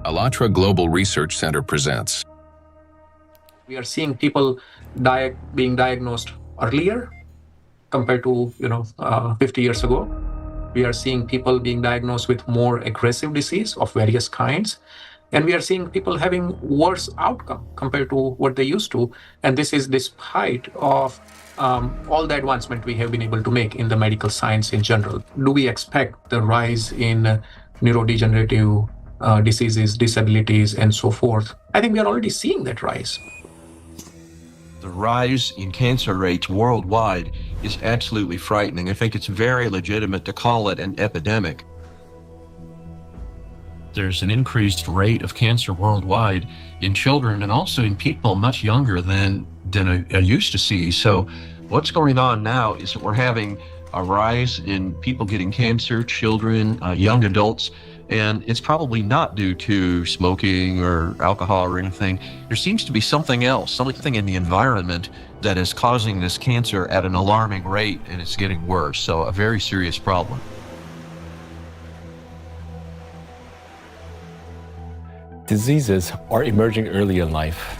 Alatra Global Research Center presents. We are seeing people being diagnosed earlier compared to 50 years ago. We are seeing people being diagnosed with more aggressive disease of various kinds. And we are seeing people having worse outcome compared to what they used to. And this is despite of all the advancement we have been able to make in the medical science in general. Do we expect the rise in neurodegenerative diseases, disabilities, and so forth? I think we are already seeing that rise. The rise in cancer rates worldwide is absolutely frightening. I think it's very legitimate to call it an epidemic. There's an increased rate of cancer worldwide in children and also in people much younger than I used to see. So what's going on now is that we're having a rise in people getting cancer, children, young adults, and it's probably not due to smoking or alcohol or anything. There seems to be something else, something in the environment that is causing this cancer at an alarming rate, and it's getting worse. So a very serious problem. Diseases are emerging early in life.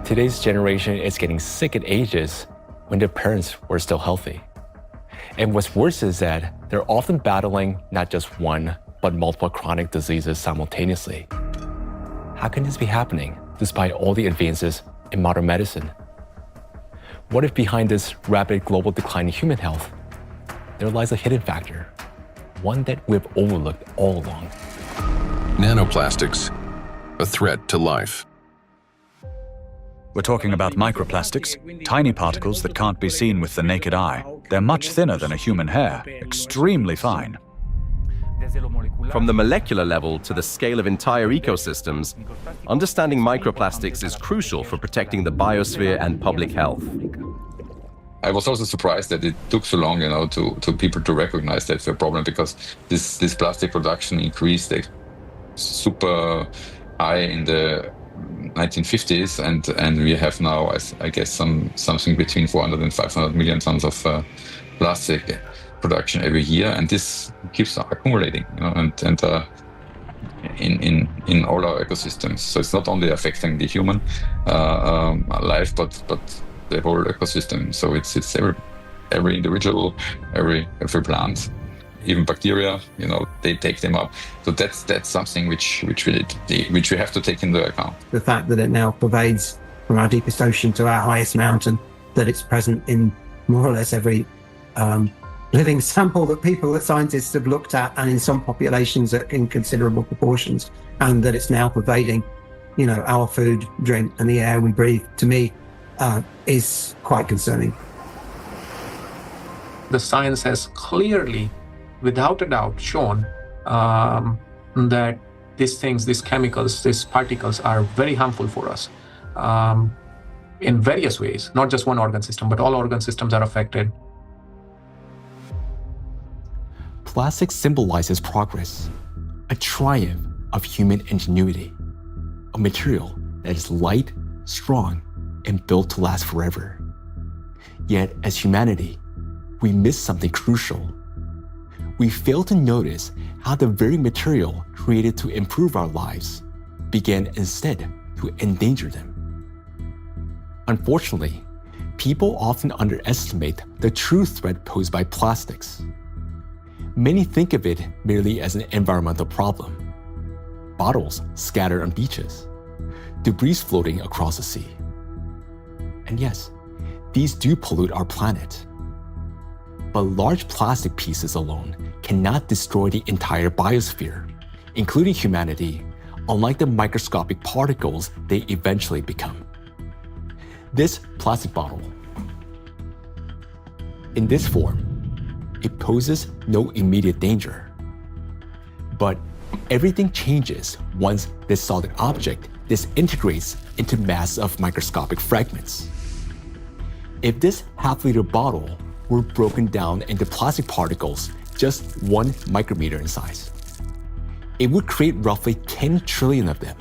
Today's generation is getting sick at ages when their parents were still healthy. And what's worse is that they're often battling not just one, but multiple chronic diseases simultaneously. How can this be happening despite all the advances in modern medicine? What if behind this rapid global decline in human health, there lies a hidden factor, one that we've overlooked all along? Nanoplastics, a threat to life. We're talking about microplastics, tiny particles that can't be seen with the naked eye. They're much thinner than a human hair, extremely fine. From the molecular level to the scale of entire ecosystems, understanding microplastics is crucial for protecting the biosphere and public health. I was also surprised that it took so long, to people to recognize that's a problem, because this plastic production increased super high in the 1950s, and we have now, I guess, something between 400 and 500 million tons of plastic production every year, and this keeps accumulating, in all our ecosystems. So it's not only affecting the human life, but the whole ecosystem. So it's every individual, every plant, even bacteria. They take them up. So that's something which we have to take into account. The fact that it now pervades from our deepest ocean to our highest mountain, that it's present in more or less every living sample that scientists have looked at, and in some populations in considerable proportions, and that it's now pervading, our food, drink, and the air we breathe, to me, is quite concerning. The science has clearly, without a doubt, shown that these chemicals, these particles are very harmful for us in various ways, not just one organ system, but all organ systems are affected. Plastic symbolizes progress, a triumph of human ingenuity, a material that is light, strong, and built to last forever. Yet, as humanity, we miss something crucial. We fail to notice how the very material created to improve our lives began instead to endanger them. Unfortunately, people often underestimate the true threat posed by plastics. Many think of it merely as an environmental problem. Bottles scattered on beaches, debris floating across the sea. And yes, these do pollute our planet. But large plastic pieces alone cannot destroy the entire biosphere, including humanity, unlike the microscopic particles they eventually become. This plastic bottle, in this form, it poses no immediate danger. But everything changes once this solid object disintegrates into masses of microscopic fragments. If this half-liter bottle were broken down into plastic particles just 1 micrometer in size, it would create roughly 10 trillion of them.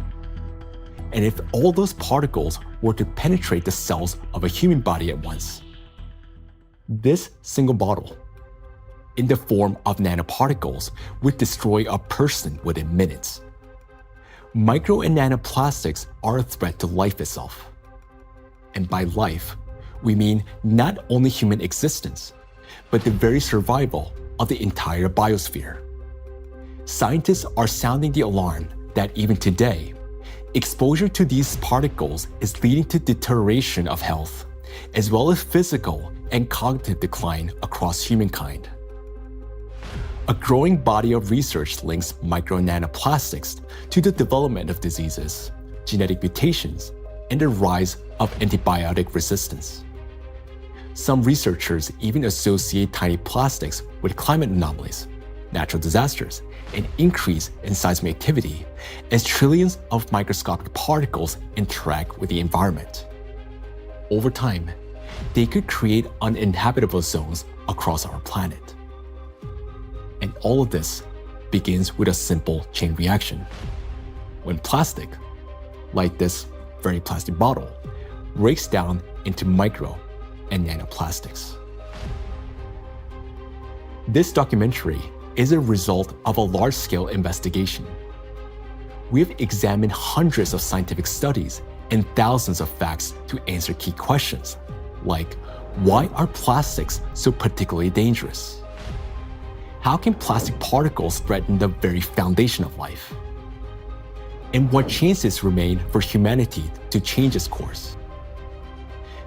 And if all those particles were to penetrate the cells of a human body at once, this single bottle, in the form of nanoparticles, would destroy a person within minutes. Micro and nanoplastics are a threat to life itself. And by life, we mean not only human existence, but the very survival of the entire biosphere. Scientists are sounding the alarm that even today, exposure to these particles is leading to deterioration of health, as well as physical and cognitive decline across humankind. A growing body of research links micro and nanoplastics to the development of diseases, genetic mutations, and the rise of antibiotic resistance. Some researchers even associate tiny plastics with climate anomalies, natural disasters, and increase in seismic activity as trillions of microscopic particles interact with the environment. Over time, they could create uninhabitable zones across our planet. And all of this begins with a simple chain reaction. When plastic, like this very plastic bottle, breaks down into micro and nanoplastics. This documentary is a result of a large-scale investigation. We have examined hundreds of scientific studies and thousands of facts to answer key questions, like why are plastics so particularly dangerous? How can plastic particles threaten the very foundation of life? And what chances remain for humanity to change its course?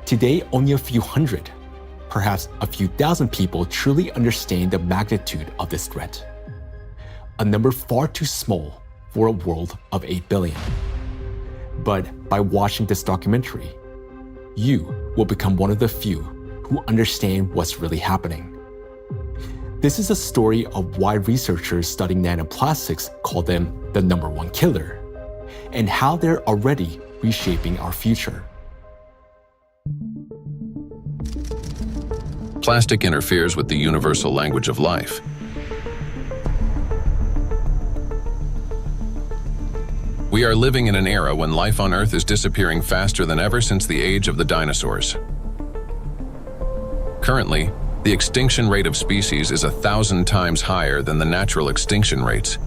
Today, only a few hundred, perhaps a few thousand people truly understand the magnitude of this threat. A number far too small for a world of 8 billion. But by watching this documentary, you will become one of the few who understand what's really happening. This is a story of why researchers studying nanoplastics call them the number one killer, and how they're already reshaping our future. Plastic interferes with the universal language of life. We are living in an era when life on Earth is disappearing faster than ever since the age of the dinosaurs. Currently, the extinction rate of species is 1,000 times higher than the natural extinction rates,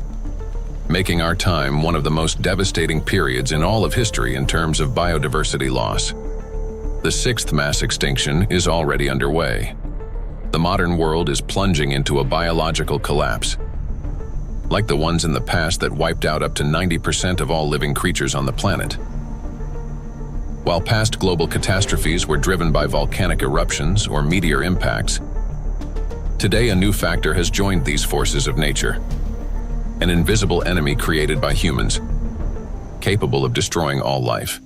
making our time one of the most devastating periods in all of history in terms of biodiversity loss. The 6th mass extinction is already underway. The modern world is plunging into a biological collapse, like the ones in the past that wiped out up to 90% of all living creatures on the planet. While past global catastrophes were driven by volcanic eruptions or meteor impacts, today a new factor has joined these forces of nature. An invisible enemy created by humans, capable of destroying all life.